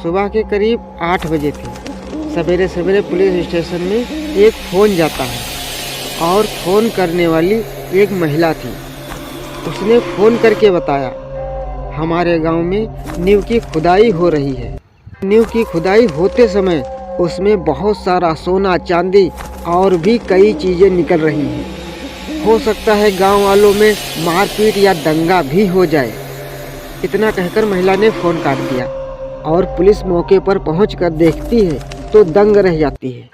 सुबह के करीब 8 बजे थे। सवेरे सवेरे पुलिस स्टेशन में एक फ़ोन जाता है और फ़ोन करने वाली एक महिला थी। उसने फ़ोन करके बताया, हमारे गांव में नींव की खुदाई हो रही है। नींव की खुदाई होते समय उसमें बहुत सारा सोना चांदी और भी कई चीज़ें निकल रही हैं। हो सकता है गांव वालों में मारपीट या दंगा भी हो जाए। इतना कहकर महिला ने फ़ोन काट दिया और पुलिस मौके पर पहुंचकर देखती है तो दंग रह जाती है।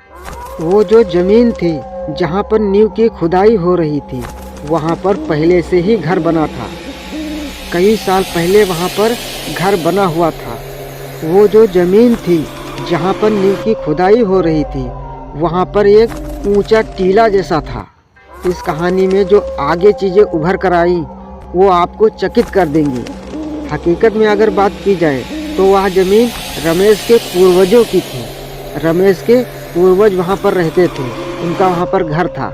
वो जो ज़मीन थी जहां पर नींव की खुदाई हो रही थी, वहां पर पहले से ही घर बना था। कई साल पहले वहां पर घर बना हुआ था। वो जो ज़मीन थी जहां पर नींव की खुदाई हो रही थी, वहां पर एक ऊंचा टीला जैसा था। इस कहानी में जो आगे चीज़ें उभर कर आई वो आपको चकित कर देंगी। हकीकत में अगर बात की जाए तो वह ज़मीन रमेश के पूर्वजों की थी। रमेश के पूर्वज वहाँ पर रहते थे, उनका वहाँ पर घर था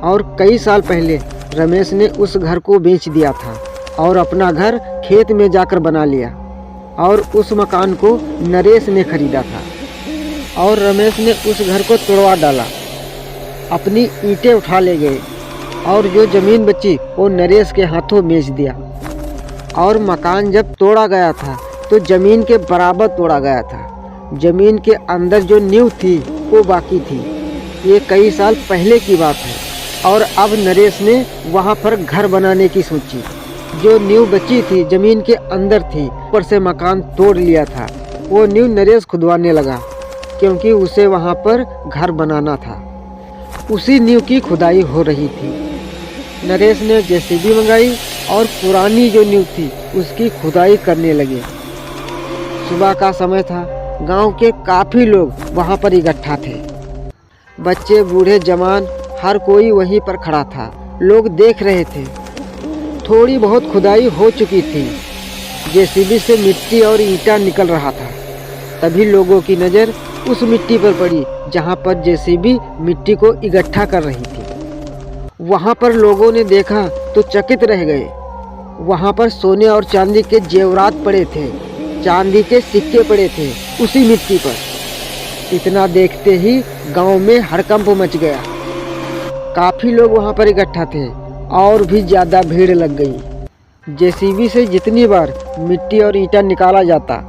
और कई साल पहले रमेश ने उस घर को बेच दिया था और अपना घर खेत में जाकर बना लिया और उस मकान को नरेश ने खरीदा था और रमेश ने उस घर को तोड़वा डाला, अपनी ईंटें उठा ले गए और जो ज़मीन बची वो नरेश के हाथों बेच दिया। और मकान जब तोड़ा गया था तो ज़मीन के बराबर तोड़ा गया था। ज़मीन के अंदर जो नींव थी वो बाकी थी। ये कई साल पहले की बात है और अब नरेश ने वहाँ पर घर बनाने की सोची। जो नींव बची थी ज़मीन के अंदर थी, ऊपर से मकान तोड़ लिया था। वो नींव नरेश खुदवाने लगा क्योंकि उसे वहाँ पर घर बनाना था। उसी नींव की खुदाई हो रही थी। नरेश ने जेसीबी मंगाई और पुरानी जो नींव थी उसकी खुदाई करने लगे। सुबह का समय था। गांव के काफ़ी लोग वहां पर इकट्ठा थे। बच्चे बूढ़े जवान हर कोई वहीं पर खड़ा था। लोग देख रहे थे। थोड़ी बहुत खुदाई हो चुकी थी। जेसीबी से मिट्टी और ईंटा निकल रहा था। तभी लोगों की नज़र उस मिट्टी पर पड़ी जहां पर जेसीबी मिट्टी को इकट्ठा कर रही थी। वहां पर लोगों ने देखा तो चकित रह गए। वहां पर सोने और चांदी के जेवरात पड़े थे, चांदी के सिक्के पड़े थे उसी मिट्टी पर। इतना देखते ही गांव में हड़कंप मच गया। काफ़ी लोग वहां पर इकट्ठा थे और भी ज़्यादा भीड़ लग गई। जेसीबी से जितनी बार मिट्टी और ईंटा निकाला जाता,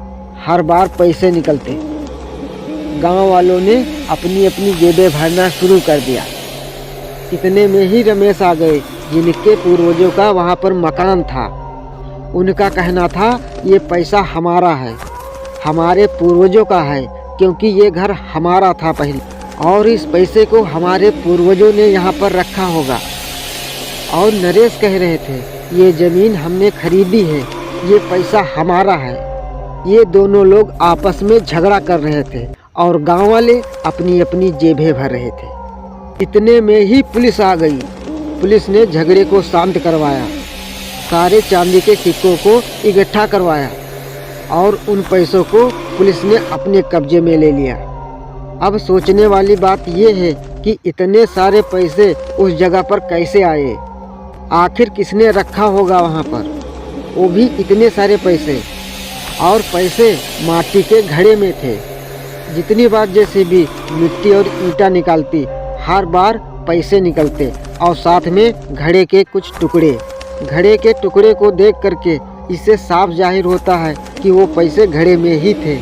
हर बार पैसे निकलते। गांव वालों ने अपनी अपनी जेबें भरना शुरू कर दिया। इतने में ही रमेश आ गए, जिनके पूर्वजों का वहाँ पर मकान था। उनका कहना था ये पैसा हमारा है, हमारे पूर्वजों का है, क्योंकि ये घर हमारा था पहले और इस पैसे को हमारे पूर्वजों ने यहाँ पर रखा होगा। और नरेश कह रहे थे ये ज़मीन हमने खरीदी है, ये पैसा हमारा है। ये दोनों लोग आपस में झगड़ा कर रहे थे और गांव वाले अपनी अपनी जेबें भर रहे थे। इतने में ही पुलिस आ गई। पुलिस ने झगड़े को शांत करवाया, सारे चांदी के सिक्कों को इकट्ठा करवाया और उन पैसों को पुलिस ने अपने कब्जे में ले लिया। अब सोचने वाली बात यह है कि इतने सारे पैसे उस जगह पर कैसे आए, आखिर किसने रखा होगा वहाँ पर, वो भी इतने सारे पैसे। और पैसे माटी के घड़े में थे। जितनी बार जेसीबी मिट्टी और ईंटा निकालती, हर बार पैसे निकलते और साथ में घड़े के कुछ टुकड़े। घड़े के टुकड़े को देख करके इससे साफ जाहिर होता है कि वो पैसे घड़े में ही थे।